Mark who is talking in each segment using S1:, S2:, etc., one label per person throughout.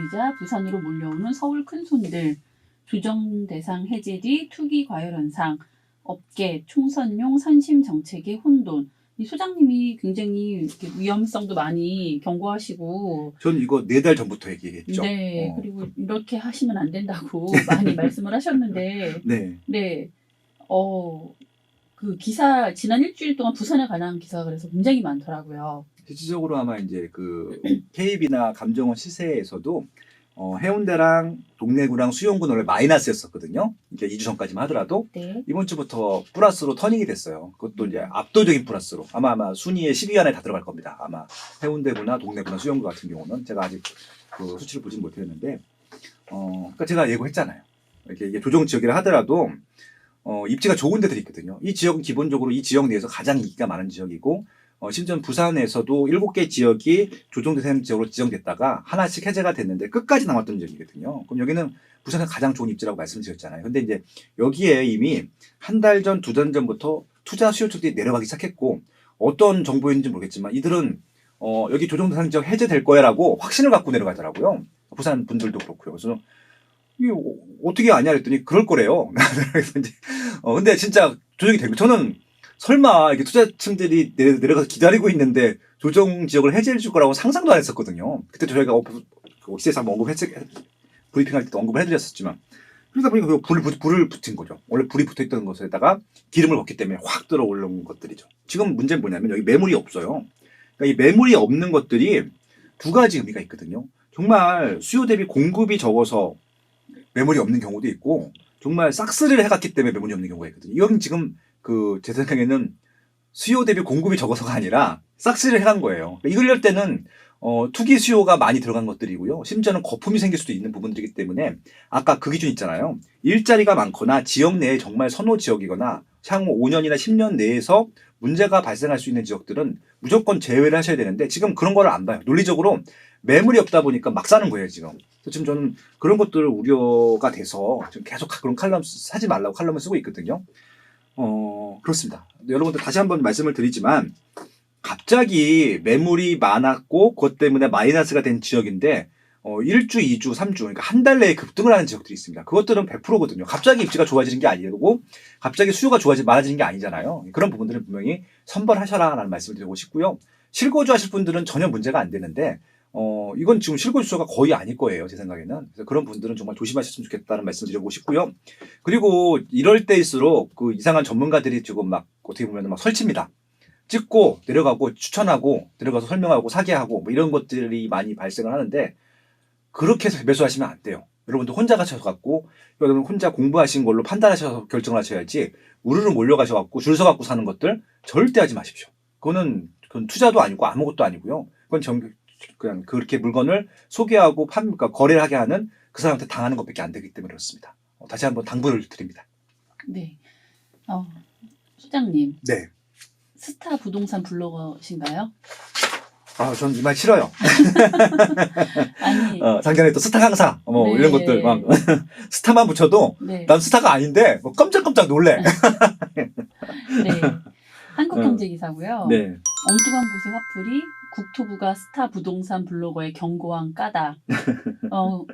S1: 몰리자 부산으로 몰려오는 서울 큰손들, 조정 대상 해제 뒤 투기 과열 현상, 업계 총선용 선심 정책의 혼돈. 이 소장님이 굉장히 이렇게 위험성도 많이 경고하시고,
S2: 전 이거 4달 전부터 얘기했죠.
S1: 네, 그리고 이렇게 하시면 안 된다고 많이 말씀을 하셨는데,
S2: 네.
S1: 네, 그 기사 지난 일주일 동안 부산에 관한 기사가 그래서 굉장히 많더라고요.
S2: 실질적으로 아마 이제 그 KB나 감정원 시세에서도 해운대랑 동래구랑 수영구는 원래 마이너스였었거든요. 이게 2주 전까지만 하더라도
S1: 네.
S2: 이번 주부터 플러스로 터닝이 됐어요. 그것도 이제 압도적인 플러스로 아마 순위에 10위 안에 다 들어갈 겁니다. 아마 해운대구나 동래구나 수영구 같은 경우는 제가 아직 그 수치를 보진 못했는데 그러니까 제가 예고했잖아요. 이게 조정 지역이라 하더라도 입지가 좋은 데들이 있거든요. 이 지역은 기본적으로 이 지역 내에서 가장 인기가 많은 지역이고 심지어 부산에서도 7개 지역이 조정대상 지역으로 지정됐다가 하나씩 해제가 됐는데 끝까지 남았던 지역이거든요. 그럼 여기는 부산에서 가장 좋은 입지라고 말씀드렸잖아요. 근데 이제 여기에 이미 한 달 전, 2달 전부터 투자 수요처들이 내려가기 시작했고 어떤 정보인지 모르겠지만 이들은 여기 조정대상 지역 해제될 거야라고 확신을 갖고 내려가더라고요. 부산 분들도 그렇고요. 그래서 이게 어떻게 아냐 그랬더니 그럴 거래요. 그래서 이제 근데 진짜 조정이 되고 저는 설마 이렇게 투자층들이 내려가서 기다리고 있는데 조정 지역을 해제해 줄 거라고 상상도 안 했었거든요. 그때 저희가 오시에서 한번 브리핑할 때도 언급을 해드렸었지만 그러다 보니까 불을 붙인 거죠. 원래 불이 붙어있던 것에다가 기름을 넣기 때문에 확 들어 올라온 것들이죠. 지금 문제는 뭐냐면 여기 매물이 없어요. 그러니까 이 매물이 없는 것들이 두 가지 의미가 있거든요. 정말 수요 대비 공급이 적어서 매물이 없는 경우도 있고 정말 싹쓸이를 해갔기 때문에 매물이 없는 경우가 있거든요. 이건 지금 제 생각에는 수요 대비 공급이 적어서가 아니라 싹쓸이를 해간 거예요. 이럴 때는 투기 수요가 많이 들어간 것들이고요. 심지어는 거품이 생길 수도 있는 부분들이기 때문에 아까 그 기준 있잖아요. 일자리가 많거나 지역 내에 정말 선호 지역이거나 향후 5년이나 10년 내에서 문제가 발생할 수 있는 지역들은 무조건 제외를 하셔야 되는데 지금 그런 거를 안 봐요. 논리적으로 매물이 없다 보니까 막 사는 거예요, 지금. 지금 저는 그런 것들 우려가 돼서 지금 계속 그런 칼럼 사지 말라고 칼럼을 쓰고 있거든요. 그렇습니다. 여러분들 다시 한번 말씀을 드리지만 갑자기 매물이 많았고 그것 때문에 마이너스가 된 지역인데 1주, 2주, 3주 그러니까 한 달 내에 급등을 하는 지역들이 있습니다. 그것들은 100%거든요. 갑자기 입지가 좋아지는 게 아니고 갑자기 수요가 많아지는 게 아니잖아요. 그런 부분들은 분명히 선발하셔라라는 말씀을 드리고 싶고요. 실거주 하실 분들은 전혀 문제가 안 되는데 이건 지금 실거주 수요가 거의 아닐 거예요. 제 생각에는. 그래서 그런 분들은 정말 조심하셨으면 좋겠다는 말씀을 드리고 싶고요. 그리고 이럴 때일수록 그 이상한 전문가들이 지금 막 어떻게 보면 막 설칩니다. 찍고 내려가고 추천하고 들어가서 설명하고 사기하고 뭐 이런 것들이 많이 발생을 하는데 그렇게 해서 매수하시면 안 돼요. 여러분들 혼자 가셔갖고 여러분 혼자 공부하신 걸로 판단하셔서 결정을 하셔야지 우르르 몰려가셔갖고 줄 서갖고 사는 것들 절대 하지 마십시오. 그건 투자도 아니고 아무것도 아니고요. 그건 그냥 그렇게 물건을 소개하고 그러니까 거래를 하게 하는 그 사람한테 당하는 것밖에 안 되기 때문에 그렇습니다. 다시 한번 당부를 드립니다.
S1: 네. 소장님.
S2: 네.
S1: 스타 부동산 블로거신가요?
S2: 전 이 말 싫어요.
S1: 아니.
S2: 작년에 또 스타 강사,
S1: 네.
S2: 이런 것들 막 스타만 붙여도
S1: 네.
S2: 난 스타가 아닌데 깜짝깜짝 놀래.
S1: 네. 한국경제기사고요.
S2: 네.
S1: 엉뚱한 곳의 화풀이, 국토부가 스타 부동산 블로거의 경고한 까닭.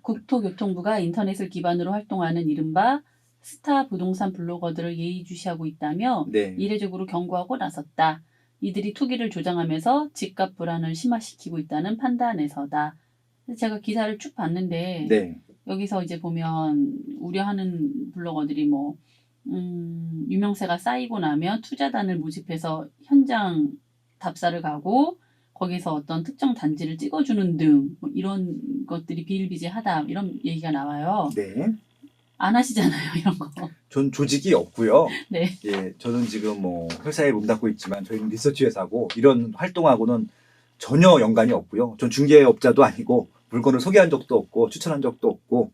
S1: 국토교통부가 인터넷을 기반으로 활동하는 이른바 스타 부동산 블로거들을 예의주시하고 있다며
S2: 네.
S1: 이례적으로 경고하고 나섰다. 이들이 투기를 조장하면서 집값 불안을 심화시키고 있다는 판단에서다. 제가 기사를 쭉 봤는데
S2: 네.
S1: 여기서 이제 보면 우려하는 블로거들이 유명세가 쌓이고 나면 투자단을 모집해서 현장 답사를 가고 거기서 어떤 특정 단지를 찍어주는 등 이런 것들이 비일비재하다 이런 얘기가 나와요.
S2: 네.
S1: 안 하시잖아요, 이런 거.
S2: 전 조직이 없고요.
S1: 네.
S2: 예, 저는 지금 회사에 몸담고 있지만 저희는 리서치 회사고 이런 활동하고는 전혀 연관이 없고요. 전 중개업자도 아니고 물건을 소개한 적도 없고 추천한 적도 없고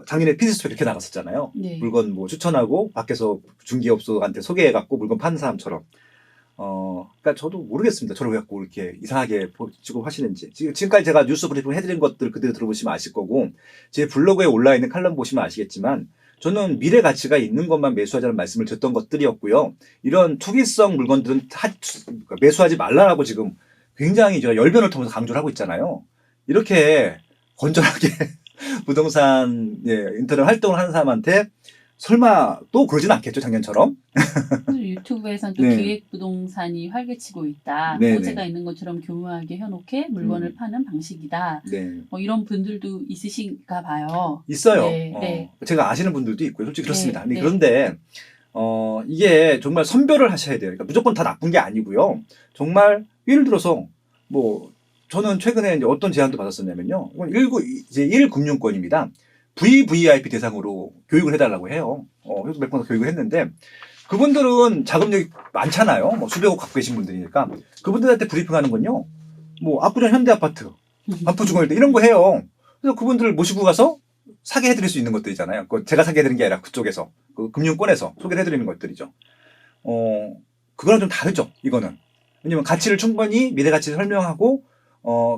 S2: 작년에 피디수첩 이렇게 나갔었잖아요.
S1: 네.
S2: 물건 추천하고 밖에서 중개업소한테 소개해갖고 물건 파는 사람처럼. 그러니까 저도 모르겠습니다. 저를 왜 자꾸 이렇게 이상하게 보시고 하시는지. 지금까지 제가 뉴스 브리핑 해드린 것들 그대로 들어보시면 아실 거고, 제 블로그에 올라있는 칼럼 보시면 아시겠지만, 저는 미래 가치가 있는 것만 매수하자는 말씀을 드렸던 것들이었고요. 이런 투기성 물건들은 매수하지 말라라고 지금 굉장히 제가 열변을 통해서 강조를 하고 있잖아요. 이렇게 건전하게 부동산 인터넷 활동을 하는 사람한테 설마 또 그러진 않겠죠, 작년처럼?
S1: 그래서 유튜브에서는 또
S2: 네.
S1: 기획부동산이 활개치고 있다.
S2: 네,
S1: 호재가
S2: 네.
S1: 있는 것처럼 교묘하게 해놓게 물건을 파는 방식이다.
S2: 네.
S1: 뭐 이런 분들도 있으신가 봐요.
S2: 있어요.
S1: 네, 네.
S2: 제가 아시는 분들도 있고요. 솔직히 그렇습니다.
S1: 네,
S2: 근데
S1: 네.
S2: 그런데 이게 정말 선별을 하셔야 돼요. 그러니까 무조건 다 나쁜 게 아니고요. 정말 예를 들어서 뭐 저는 최근에 이제 어떤 제안도 받았었냐면요. 이건 이제 1금융권입니다. VVIP 대상으로 교육을 해달라고 해요. 그래서 몇 번 교육을 했는데 그분들은 자금력이 많잖아요. 뭐 수백억 갖고 계신 분들이니까 그분들한테 브리핑하는 건요. 뭐 압구정 현대아파트, 반포중앙일대 이런 거 해요. 그래서 그분들을 모시고 가서 사게 해드릴 수 있는 것들이잖아요. 제가 사게 해드리는 게 아니라 그쪽에서 그 금융권에서 소개를 해드리는 것들이죠. 그거랑 좀 다르죠. 이거는 왜냐면 가치를 충분히 미래 가치를 설명하고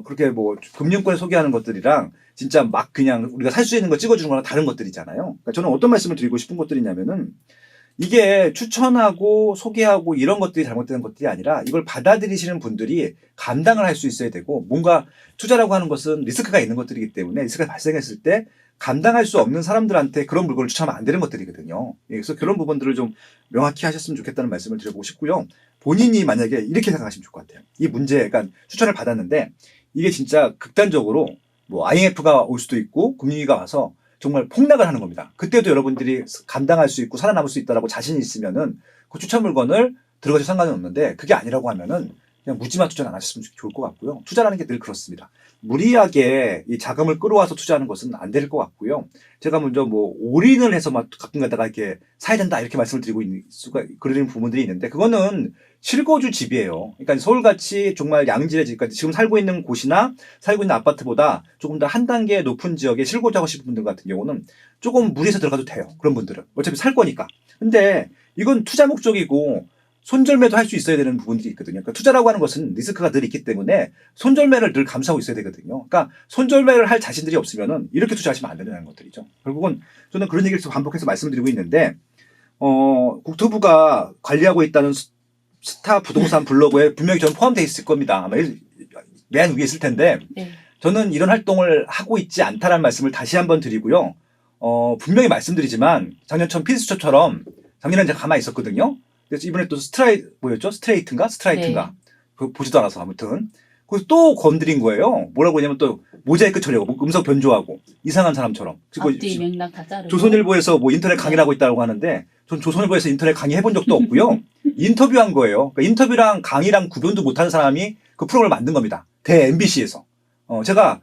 S2: 그렇게 뭐 금융권에 소개하는 것들이랑 진짜 막 그냥 우리가 살 수 있는 거 찍어주는 거랑 다른 것들이잖아요. 그러니까 저는 어떤 말씀을 드리고 싶은 것들이냐면은 이게 추천하고 소개하고 이런 것들이 잘못되는 것들이 아니라 이걸 받아들이시는 분들이 감당을 할 수 있어야 되고 뭔가 투자라고 하는 것은 리스크가 있는 것들이기 때문에 리스크가 발생했을 때 감당할 수 없는 사람들한테 그런 물건을 추천하면 안 되는 것들이거든요. 그래서 그런 부분들을 좀 명확히 하셨으면 좋겠다는 말씀을 드려보고 싶고요. 본인이 만약에 이렇게 생각하시면 좋을 것 같아요. 이 문제, 그러니까 추천을 받았는데 이게 진짜 극단적으로 뭐 IMF가 올 수도 있고 금융위기가 와서 정말 폭락을 하는 겁니다. 그때도 여러분들이 감당할 수 있고 살아남을 수 있다라고 자신이 있으면은 그 추천 물건을 들어가셔도 상관은 없는데 그게 아니라고 하면은 그냥 묻지마 투자는 안 하셨으면 좋을 것 같고요. 투자라는 게 늘 그렇습니다. 무리하게 이 자금을 끌어와서 투자하는 것은 안 될 것 같고요. 제가 먼저 뭐 올인을 해서 막 가끔 가다가 이렇게 사야 된다 이렇게 말씀을 드리고 있는 수가 그러는 부분들이 있는데 그거는 실거주 집이에요. 그러니까 서울같이 정말 양질의 집, 그러니까 지금 살고 있는 곳이나 살고 있는 아파트보다 조금 더 한 단계 높은 지역에 실거주하고 싶은 분들 같은 경우는 조금 무리해서 들어가도 돼요. 그런 분들은 어차피 살 거니까. 근데 이건 투자 목적이고 손절매도 할 수 있어야 되는 부분들이 있거든요. 그러니까 투자라고 하는 것은 리스크가 늘 있기 때문에 손절매를 늘 감수하고 있어야 되거든요. 그러니까 손절매를 할 자신들이 없으면은 이렇게 투자하시면 안 된다는 것들이죠. 결국은 저는 그런 얘기를 반복해서 말씀드리고 있는데, 국토부가 관리하고 있다는 스타 부동산 블로그에 분명히 저는 포함되어 있을 겁니다. 아마 맨 위에 있을 텐데,
S1: 네.
S2: 저는 이런 활동을 하고 있지 않다라는 말씀을 다시 한번 드리고요. 분명히 말씀드리지만 작년처럼 필수처처럼 작년에 제가 가만히 있었거든요. 그래서 이번에 또 스트레이트인가?
S1: 네.
S2: 그거 보지도 않아서 아무튼. 그래서 또 건드린 거예요. 뭐라고 하냐면 또 모자이크 처리하고 음성 변조하고 이상한 사람처럼. 그리고
S1: 앞뒤 맥락 다 자르고.
S2: 조선일보에서 뭐 인터넷 강의를
S1: 네.
S2: 하고 있다고 하는데 전 조선일보에서 인터넷 강의 해본 적도 없고요. 인터뷰한 거예요. 그러니까 인터뷰랑 강의랑 구분도 못하는 사람이 그 프로그램을 만든 겁니다. 대 MBC에서. 제가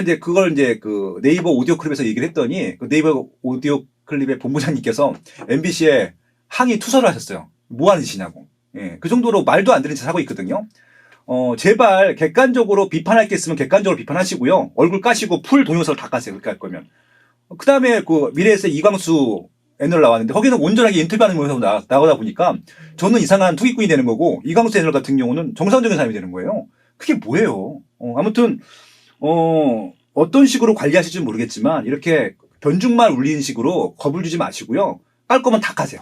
S2: 이제 그걸 이제 그 네이버 오디오 클립에서 얘기를 했더니 그 네이버 오디오 클립의 본부장님께서 MBC에 항의 투서를 하셨어요. 뭐 하는 짓이냐고. 예, 그 정도로 말도 안 되는 짓을 하고 있거든요. 제발 객관적으로 비판할 게 있으면 객관적으로 비판하시고요. 얼굴 까시고 풀 동영상을 다 까세요. 그렇게 할 거면. 그 다음에 그 미래에셋 이광수 애널 나왔는데 거기는 온전하게 인터뷰하는 모습으로 나오다 보니까 저는 이상한 투기꾼이 되는 거고 이광수 애널 같은 경우는 정상적인 사람이 되는 거예요. 그게 뭐예요? 아무튼 어떤 식으로 관리하실지 모르겠지만 이렇게 변죽만 울리는 식으로 겁을 주지 마시고요. 깔 거면 다 까세요.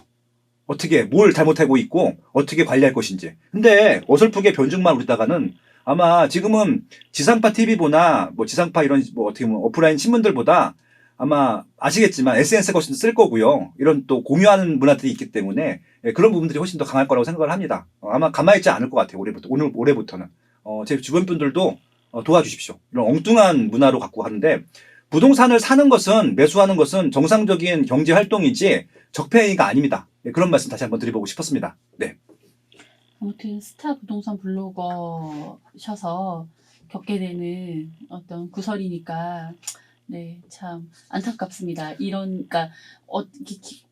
S2: 어떻게 뭘 잘못하고 있고 어떻게 관리할 것인지. 근데 어설프게 변죽만 울리다가는 아마 지금은 지상파 TV보다 뭐 지상파 이런 뭐 어떻게 보면 오프라인 신문들보다 아마 아시겠지만 SNS가 훨씬 쓸 거고요. 이런 또 공유하는 문화들이 있기 때문에 그런 부분들이 훨씬 더 강할 거라고 생각을 합니다. 아마 가만히 있지 않을 것 같아요. 올해부터는. 제 주변 분들도 도와주십시오. 이런 엉뚱한 문화로 갖고 가는데 부동산을 사는 것은 매수하는 것은 정상적인 경제 활동이지 적폐행위가 아닙니다. 그런 말씀 다시 한번 드려보고 싶었습니다. 네.
S1: 아무튼 스타 부동산 블로거셔서 겪게 되는 어떤 구설이니까 네, 참 안타깝습니다. 그러니까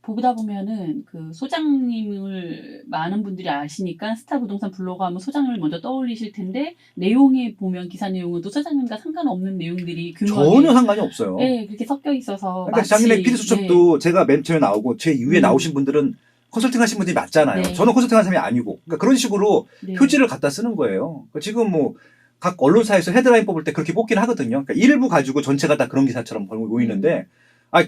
S1: 보다 보면은 그 소장님을 많은 분들이 아시니까 스타 부동산 블로거 하면 소장님을 먼저 떠올리실 텐데 내용에 보면 기사 내용은 또 소장님과 상관없는 내용들이
S2: 전혀
S1: 교묘하게
S2: 상관이 없어요.
S1: 네, 그렇게 섞여 있어서
S2: 그러니까
S1: 마치
S2: 작년에 피디수첩도 제가 맨 처음에 나오고 제 이후에 나오신 분들은 컨설팅 하신 분들이 맞잖아요.
S1: 네.
S2: 저는 컨설팅 하는 사람이 아니고. 그러니까 그런 식으로
S1: 네.
S2: 표지를 갖다 쓰는 거예요. 그러니까 지금 뭐 각 언론사에서 헤드라인 뽑을 때 그렇게 뽑긴 하거든요. 그러니까 일부 가지고 전체가 다 그런 기사처럼 보이는데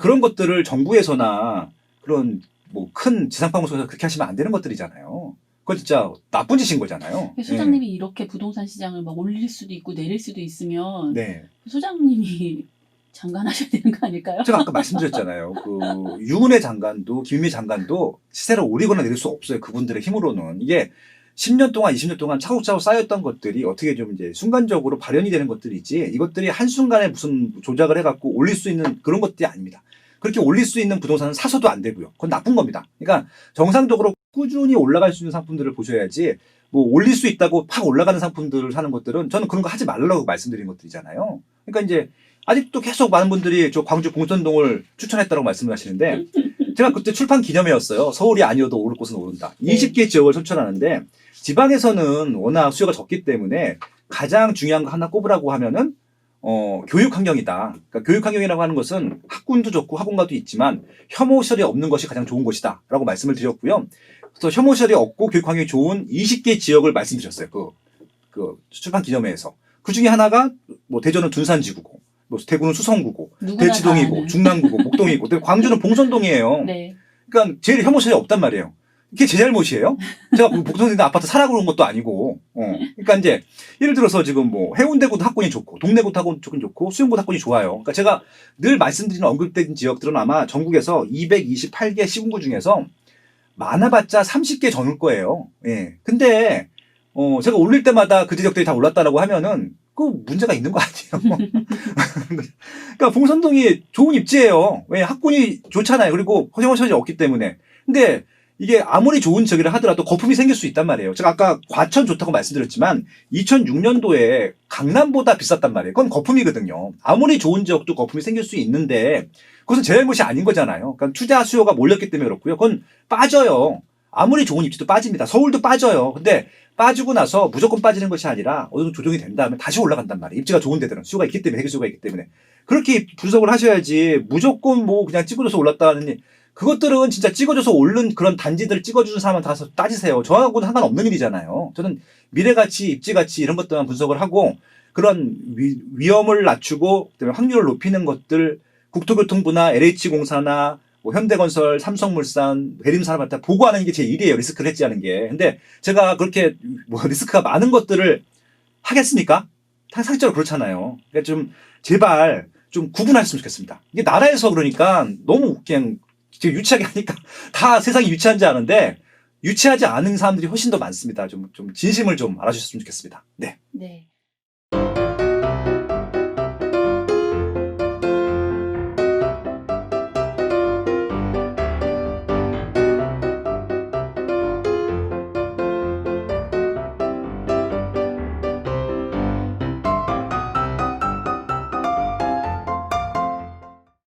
S2: 그런 것들을 정부에서나 그런 뭐 큰 지상파 방송에서 그렇게 하시면 안 되는 것들이잖아요. 그거 진짜 나쁜 짓인 거잖아요.
S1: 소장님이 이렇게 부동산 시장을 막 올릴 수도 있고 내릴 수도 있으면
S2: 네.
S1: 소장님이 장관하셔야 되는 거 아닐까요?
S2: 제가 아까 말씀드렸잖아요. 그 유은혜 장관도 김미 장관도 시세를 오리거나 내릴 수 없어요. 그분들의 힘으로는. 이게 10년 동안 20년 동안 차곡차곡 쌓였던 것들이 어떻게 좀 이제 순간적으로 발현이 되는 것들이지 이것들이 한순간에 무슨 조작을 해갖고 올릴 수 있는 그런 것들이 아닙니다. 그렇게 올릴 수 있는 부동산은 사서도 안 되고요. 그건 나쁜 겁니다. 그러니까 정상적으로 꾸준히 올라갈 수 있는 상품들을 보셔야지 뭐 올릴 수 있다고 팍 올라가는 상품들을 사는 것들은 저는 그런 거 하지 말라고 말씀드린 것들이잖아요. 그러니까 이제 아직도 계속 많은 분들이 저 광주 봉선동을 추천했다고 말씀을 하시는데 제가 그때 출판 기념회였어요. 서울이 아니어도 오를 곳은 오른다. 20개 지역을 추천하는데 지방에서는 워낙 수요가 적기 때문에 가장 중요한 거 하나 꼽으라고 하면은 교육 환경이다. 그러니까 교육 환경이라고 하는 것은 학군도 좋고 학원가도 있지만 혐오 시설이 없는 것이 가장 좋은 것이다라고 말씀을 드렸고요. 그래서 혐오 시설이 없고 교육 환경이 좋은 20개 지역을 말씀드렸어요. 그 출판 기념회에서. 그 중에 하나가 뭐 대전은 둔산지구고, 뭐 대구는 수성구고, 대치동이고, 중랑구고, 목동이고, 광주는 봉선동이에요.
S1: 네.
S2: 그러니까 제일 혐오 시설이 없단 말이에요. 이게 제 잘못이에요? 제가 복성동 아파트 사라고 그런 것도 아니고. 그러니까 이제 예를 들어서 지금 뭐 해운대구도 학군이 좋고 동래구도 학군이 좋고 수영구도 학군이 좋아요. 그러니까 제가 늘 말씀드리는 언급된 지역들은 아마 전국에서 228개 시군구 중에서 많아봤자 30개 전일 거예요. 예. 근데 제가 올릴 때마다 그 지역들이 다 올랐다라고 하면은 그 문제가 있는 거 아니에요. 그러니까 봉선동이 좋은 입지예요. 왜 학군이 좋잖아요. 그리고 허용호 시설이 없기 때문에. 근데 이게 아무리 좋은 지역이라 하더라도 거품이 생길 수 있단 말이에요. 제가 아까 과천 좋다고 말씀드렸지만 2006년도에 강남보다 비쌌단 말이에요. 그건 거품이거든요. 아무리 좋은 지역도 거품이 생길 수 있는데 그것은 제 잘못이 아닌 거잖아요. 그러니까 투자 수요가 몰렸기 때문에 그렇고요. 그건 빠져요. 아무리 좋은 입지도 빠집니다. 서울도 빠져요. 근데 빠지고 나서 무조건 빠지는 것이 아니라 어느 정도 조정이 된 다음에 다시 올라간단 말이에요. 입지가 좋은 데들은 수요가 있기 때문에 해결 수요가 있기 때문에 그렇게 분석을 하셔야지 무조건 뭐 그냥 찍어줘서 올랐다는 그것들은 진짜 찍어줘서 오른 그런 단지들을 찍어주는 사람한테 가서 따지세요. 저하고는 상관없는 일이잖아요. 저는 미래가치, 입지가치 이런 것들만 분석을 하고 그런 위험을 낮추고 그다음에 확률을 높이는 것들 국토교통부나 LH공사나 뭐 현대건설, 삼성물산, 대림산업한테 보고하는 게 제 일이에요. 리스크를 해지하는 게. 근데 제가 그렇게 뭐 리스크가 많은 것들을 하겠습니까? 상식적으로 그렇잖아요. 그러니까 좀 제발 좀 구분하셨으면 좋겠습니다. 이게 나라에서 그러니까 너무 그냥 지금 유치하게 하니까 다 세상이 유치한지 아는데 유치하지 않은 사람들이 훨씬 더 많습니다. 좀 진심을 좀 알아주셨으면 좋겠습니다. 네.
S1: 네.